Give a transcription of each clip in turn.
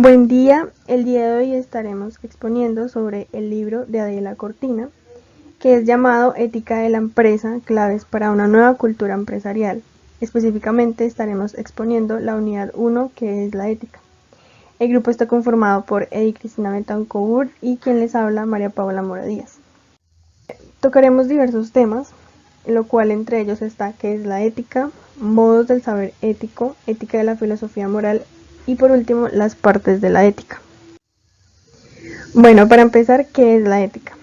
Buen día, el día de hoy estaremos exponiendo sobre el libro de Adela Cortina, que es llamado Ética de la empresa, claves para una nueva cultura empresarial. Específicamente estaremos exponiendo la unidad 1, que es la ética. El grupo está conformado por Edi Cristina Betancourt y quien les habla, María Paula Mora Díaz. Tocaremos diversos temas, lo cual entre ellos está qué es la ética, modos del saber ético, ética de la filosofía moral y por último las partes de la ética. Bueno, para empezar, ¿qué es la ética?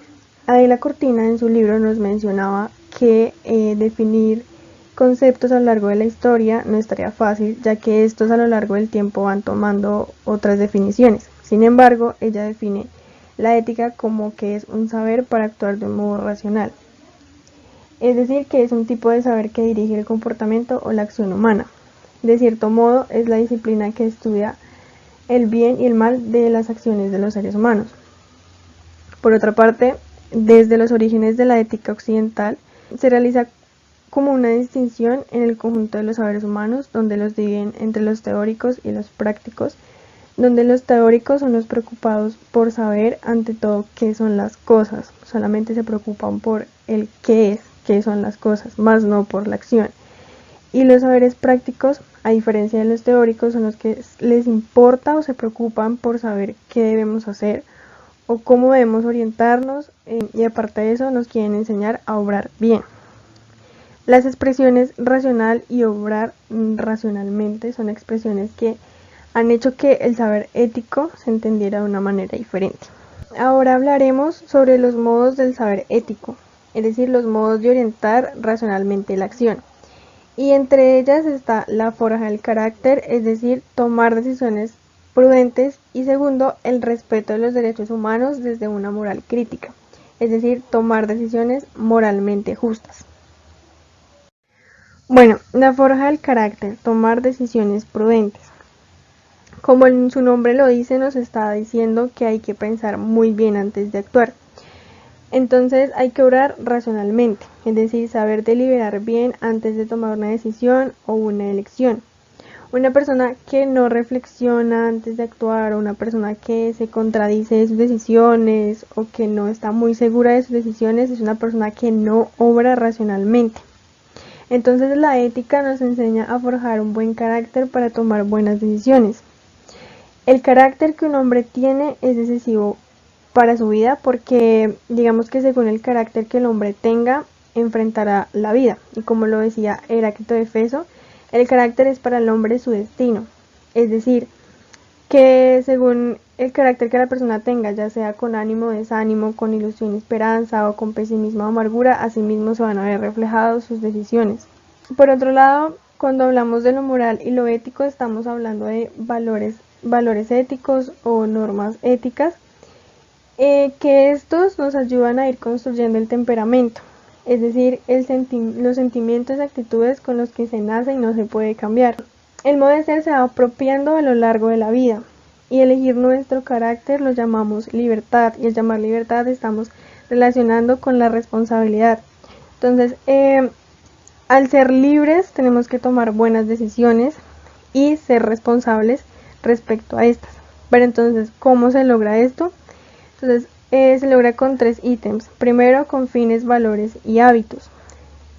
Adela Cortina en su libro nos mencionaba que definir conceptos a lo largo de la historia no estaría fácil, ya que estos a lo largo del tiempo van tomando otras definiciones. Sin embargo, ella define la ética como que es un saber para actuar de un modo racional. Es decir, que es un tipo de saber que dirige el comportamiento o la acción humana. De cierto modo, es la disciplina que estudia el bien y el mal de las acciones de los seres humanos. Por otra parte, desde los orígenes de la ética occidental, se realiza como una distinción en el conjunto de los saberes humanos, donde los dividen entre los teóricos y los prácticos, donde los teóricos son los preocupados por saber ante todo qué son las cosas, solamente se preocupan por el qué son las cosas, más no por la acción. Y los saberes prácticos, a diferencia de los teóricos, son los que les importa o se preocupan por saber qué debemos hacer o cómo debemos orientarnos, y aparte de eso nos quieren enseñar a obrar bien. Las expresiones racional y obrar racionalmente son expresiones que han hecho que el saber ético se entendiera de una manera diferente. Ahora hablaremos sobre los modos del saber ético, es decir, los modos de orientar racionalmente la acción. Y entre ellas está la forja del carácter, es decir, tomar decisiones prudentes, y segundo, el respeto de los derechos humanos desde una moral crítica, es decir, tomar decisiones moralmente justas. Bueno, la forja del carácter, tomar decisiones prudentes. Como su nombre lo dice, nos está diciendo que hay que pensar muy bien antes de actuar. Entonces hay que obrar racionalmente, es decir, saber deliberar bien antes de tomar una decisión o una elección. Una persona que no reflexiona antes de actuar, o una persona que se contradice de sus decisiones o que no está muy segura de sus decisiones, es una persona que no obra racionalmente. Entonces la ética nos enseña a forjar un buen carácter para tomar buenas decisiones. El carácter que un hombre tiene es decisivo para su vida, porque digamos que según el carácter que el hombre tenga, enfrentará la vida. Y como lo decía Heráclito de Éfeso, el carácter es para el hombre su destino. Es decir, que según el carácter que la persona tenga, ya sea con ánimo o desánimo, con ilusión y esperanza, o con pesimismo o amargura, asimismo se van a ver reflejados sus decisiones. Por otro lado, cuando hablamos de lo moral y lo ético, estamos hablando de valores éticos o normas éticas, que estos nos ayudan a ir construyendo el temperamento, es decir, los sentimientos y actitudes con los que se nace y no se puede cambiar. El modo de ser se va apropiando a lo largo de la vida, y elegir nuestro carácter lo llamamos libertad, y al llamar libertad estamos relacionando con la responsabilidad. Entonces, al ser libres tenemos que tomar buenas decisiones y ser responsables respecto a estas. Pero entonces, ¿cómo se logra esto? Entonces, se logra con 3 ítems. Primero, con fines, valores y hábitos.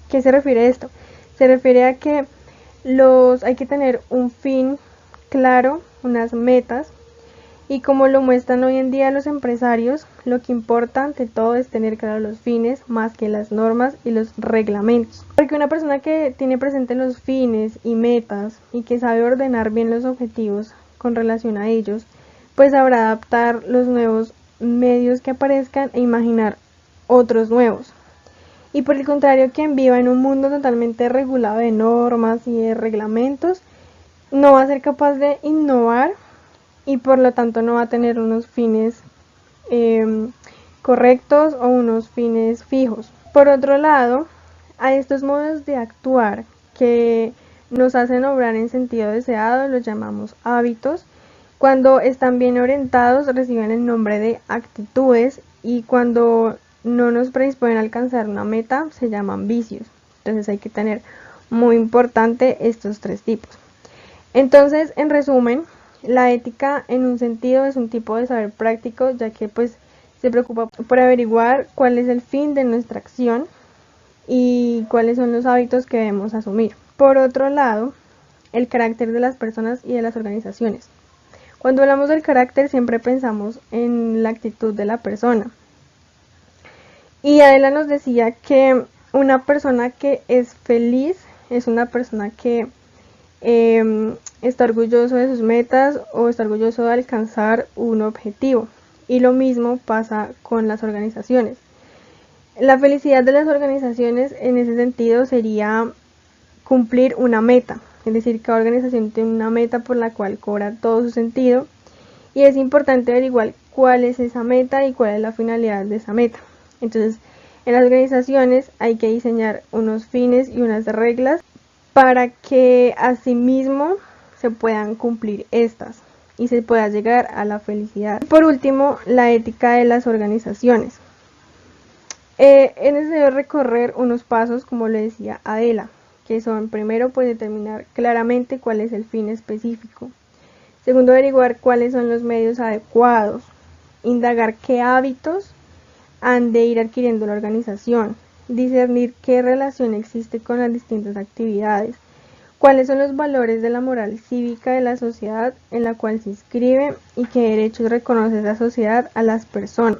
¿Qué se refiere a esto? Se refiere a que hay que tener un fin claro, unas metas, y como lo muestran hoy en día los empresarios, lo que importa ante todo es tener claros los fines más que las normas y los reglamentos. Porque una persona que tiene presente los fines y metas y que sabe ordenar bien los objetivos con relación a ellos, pues sabrá adaptar los nuevos medios que aparezcan e imaginar otros nuevos. Y por el contrario, quien viva en un mundo totalmente regulado de normas y de reglamentos, no va a ser capaz de innovar y por lo tanto no va a tener unos fines correctos o unos fines fijos. Por otro lado, a estos modos de actuar que nos hacen obrar en sentido deseado los llamamos hábitos. Cuando están bien orientados reciben el nombre de actitudes, y cuando no nos predisponen a alcanzar una meta se llaman vicios. Entonces hay que tener muy importante estos 3 tipos. Entonces, en resumen, La ética en un sentido es un tipo de saber práctico, ya que pues se preocupa por averiguar cuál es el fin de nuestra acción y cuáles son los hábitos que debemos asumir. Por otro lado, el carácter de las personas y de las organizaciones. Cuando hablamos del carácter siempre pensamos en la actitud de la persona. Y Adela nos decía que una persona que es feliz es una persona que está orgulloso de sus metas o está orgulloso de alcanzar un objetivo. Y lo mismo pasa con las organizaciones. La felicidad de las organizaciones en ese sentido sería cumplir una meta, es decir, cada organización tiene una meta por la cual cobra todo su sentido y es importante averiguar cuál es esa meta y cuál es la finalidad de esa meta. Entonces, en las organizaciones hay que diseñar unos fines y unas reglas para que asimismo se puedan cumplir estas y se pueda llegar a la felicidad. Por último, la ética de las organizaciones. Es necesario recorrer unos pasos, como le decía Adela, que son primero pues determinar claramente cuál es el fin específico. Segundo, averiguar cuáles son los medios adecuados. Indagar qué hábitos han de ir adquiriendo la organización. Discernir qué relación existe con las distintas actividades. Cuáles son los valores de la moral cívica de la sociedad en la cual se inscribe y qué derechos reconoce esa sociedad a las personas.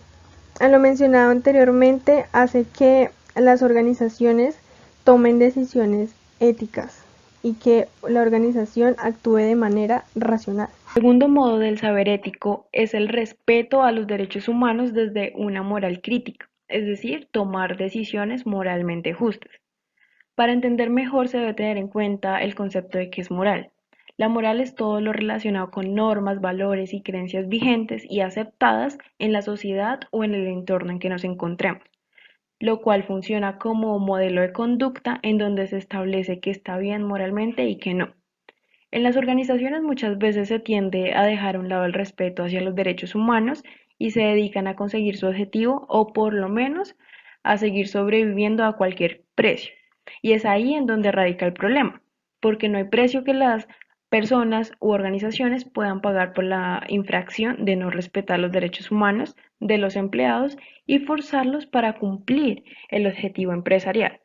A lo mencionado anteriormente hace que las organizaciones tomen decisiones éticas y que la organización actúe de manera racional. El segundo modo del saber ético es el respeto a los derechos humanos desde una moral crítica, es decir, tomar decisiones moralmente justas. Para entender mejor se debe tener en cuenta el concepto de qué es moral. La moral es todo lo relacionado con normas, valores y creencias vigentes y aceptadas en la sociedad o en el entorno en que nos encontremos, lo cual funciona como modelo de conducta en donde se establece qué está bien moralmente y qué no. En las organizaciones muchas veces se tiende a dejar a un lado el respeto hacia los derechos humanos y se dedican a conseguir su objetivo o por lo menos a seguir sobreviviendo a cualquier precio. Y es ahí en donde radica el problema, porque no hay precio que las personas u organizaciones puedan pagar por la infracción de no respetar los derechos humanos de los empleados y forzarlos para cumplir el objetivo empresarial.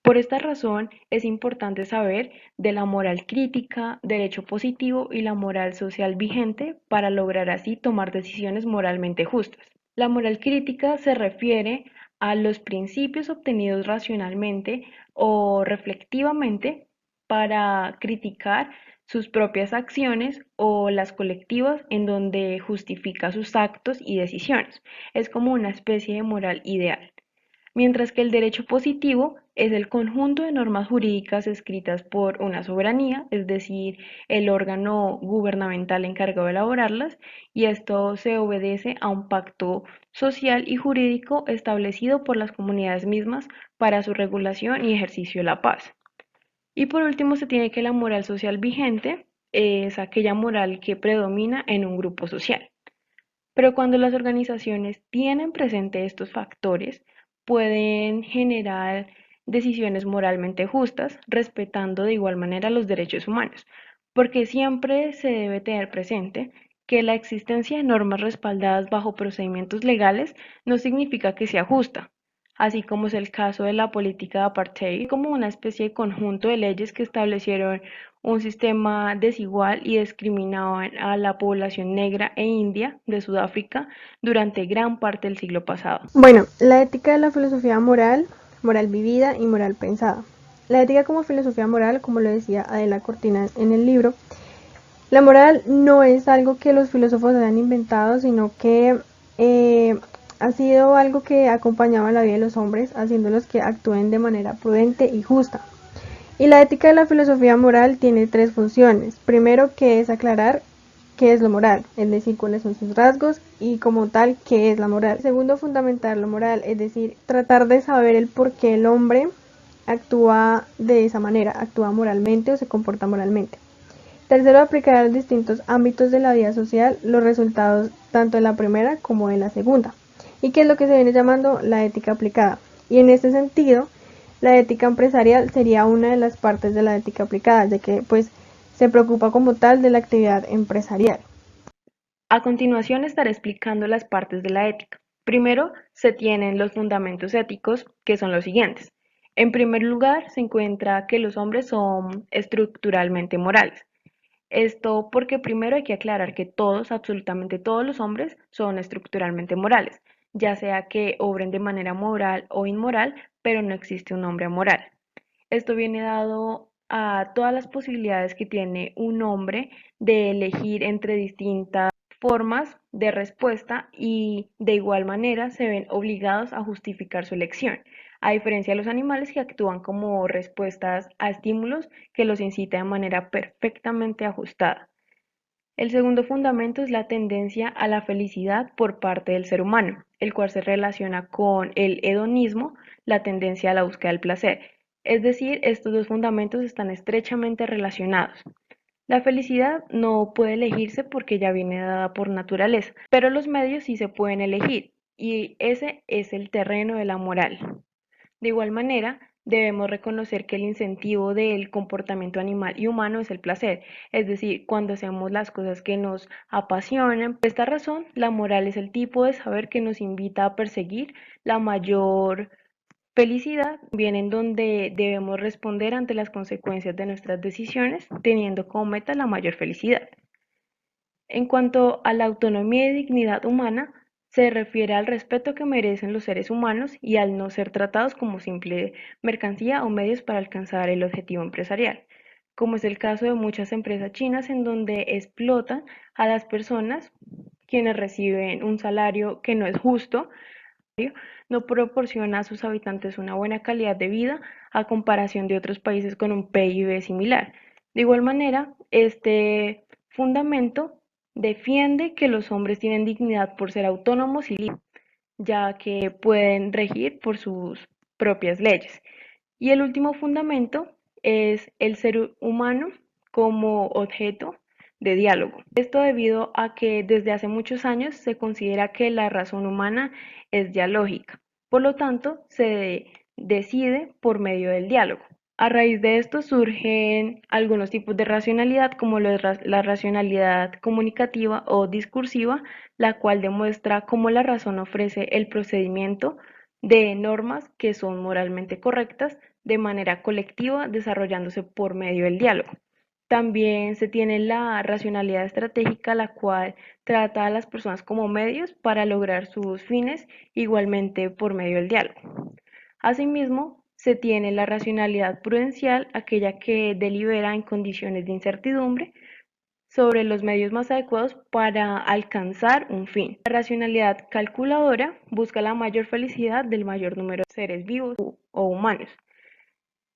Por esta razón, es importante saber de la moral crítica, derecho positivo y la moral social vigente para lograr así tomar decisiones moralmente justas. La moral crítica se refiere a los principios obtenidos racionalmente o reflectivamente para criticar sus propias acciones o las colectivas en donde justifica sus actos y decisiones. Es como una especie de moral ideal. Mientras que el derecho positivo es el conjunto de normas jurídicas escritas por una soberanía, es decir, el órgano gubernamental encargado de elaborarlas, y esto se obedece a un pacto social y jurídico establecido por las comunidades mismas para su regulación y ejercicio de la paz. Y por último, se tiene que la moral social vigente es aquella moral que predomina en un grupo social. Pero cuando las organizaciones tienen presente estos factores, pueden generar decisiones moralmente justas, respetando de igual manera los derechos humanos, porque siempre se debe tener presente que la existencia de normas respaldadas bajo procedimientos legales no significa que sea justa, así como es el caso de la política de apartheid, como una especie de conjunto de leyes que establecieron un sistema desigual y discriminaban a la población negra e india de Sudáfrica durante gran parte del siglo pasado. Bueno, la ética de la filosofía moral, moral vivida y moral pensada. La ética como filosofía moral, como lo decía Adela Cortina en el libro, la moral no es algo que los filósofos hayan inventado, sino que ha sido algo que acompañaba la vida de los hombres, haciéndolos que actúen de manera prudente y justa. Y la ética de la filosofía moral tiene tres funciones. Primero, que es aclarar qué es lo moral, es decir, cuáles son sus rasgos y como tal, qué es la moral. Segundo, fundamentar lo moral, es decir, tratar de saber el por qué el hombre actúa de esa manera, actúa moralmente o se comporta moralmente. Tercero, aplicar a los distintos ámbitos de la vida social los resultados tanto de la primera como de la segunda, y que es lo que se viene llamando la ética aplicada. Y en este sentido, la ética empresarial sería una de las partes de la ética aplicada, ya que pues se preocupa como tal de la actividad empresarial. A continuación estaré explicando las partes de la ética. Primero, se tienen los fundamentos éticos, que son los siguientes. En primer lugar, se encuentra que los hombres son estructuralmente morales. Esto porque primero hay que aclarar que todos, absolutamente todos los hombres, son estructuralmente morales, ya sea que obren de manera moral o inmoral, pero no existe un hombre amoral. Esto viene dado a todas las posibilidades que tiene un hombre de elegir entre distintas formas de respuesta y de igual manera se ven obligados a justificar su elección, a diferencia de los animales que actúan como respuestas a estímulos que los incita de manera perfectamente ajustada. El segundo fundamento es la tendencia a la felicidad por parte del ser humano, el cual se relaciona con el hedonismo, la tendencia a la búsqueda del placer. Es decir, estos dos fundamentos están estrechamente relacionados. La felicidad no puede elegirse porque ya viene dada por naturaleza, pero los medios sí se pueden elegir y ese es el terreno de la moral. De igual manera, debemos reconocer que el incentivo del comportamiento animal y humano es el placer, es decir, cuando hacemos las cosas que nos apasionan. Por esta razón, la moral es el tipo de saber que nos invita a perseguir la mayor felicidad, bien en donde debemos responder ante las consecuencias de nuestras decisiones, teniendo como meta la mayor felicidad. En cuanto a la autonomía y dignidad humana, se refiere al respeto que merecen los seres humanos y al no ser tratados como simple mercancía o medios para alcanzar el objetivo empresarial, como es el caso de muchas empresas chinas en donde explotan a las personas quienes reciben un salario que no es justo, no proporciona a sus habitantes una buena calidad de vida a comparación de otros países con un PIB similar. De igual manera, este fundamento defiende que los hombres tienen dignidad por ser autónomos y libres, ya que pueden regir por sus propias leyes. Y el último fundamento es el ser humano como objeto de diálogo. Esto debido a que desde hace muchos años se considera que la razón humana es dialógica. Por lo tanto, se decide por medio del diálogo. A raíz de esto surgen algunos tipos de racionalidad, como la racionalidad comunicativa o discursiva, la cual demuestra cómo la razón ofrece el procedimiento de normas que son moralmente correctas de manera colectiva, desarrollándose por medio del diálogo. También se tiene la racionalidad estratégica, la cual trata a las personas como medios para lograr sus fines, igualmente por medio del diálogo. Asimismo, se tiene la racionalidad prudencial, aquella que delibera en condiciones de incertidumbre sobre los medios más adecuados para alcanzar un fin. La racionalidad calculadora busca la mayor felicidad del mayor número de seres vivos o humanos,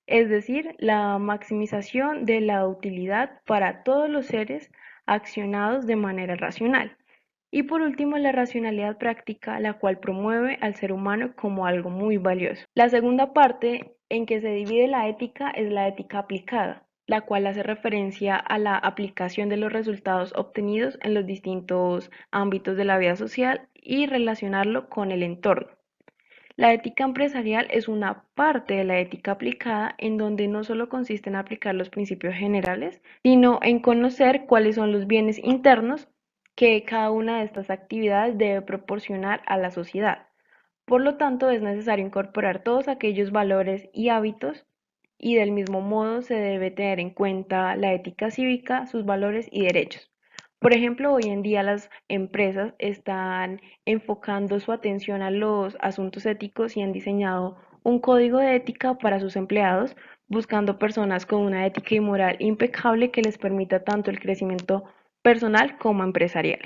es decir, la maximización de la utilidad para todos los seres accionados de manera racional. Y por último, la racionalidad práctica, la cual promueve al ser humano como algo muy valioso. La segunda parte en que se divide la ética es la ética aplicada, la cual hace referencia a la aplicación de los resultados obtenidos en los distintos ámbitos de la vida social y relacionarlo con el entorno. La ética empresarial es una parte de la ética aplicada en donde no solo consiste en aplicar los principios generales, sino en conocer cuáles son los bienes internos que cada una de estas actividades debe proporcionar a la sociedad. Por lo tanto, es necesario incorporar todos aquellos valores y hábitos y del mismo modo se debe tener en cuenta la ética cívica, sus valores y derechos. Por ejemplo, hoy en día las empresas están enfocando su atención a los asuntos éticos y han diseñado un código de ética para sus empleados, buscando personas con una ética y moral impecable que les permita tanto el crecimiento personal como empresarial.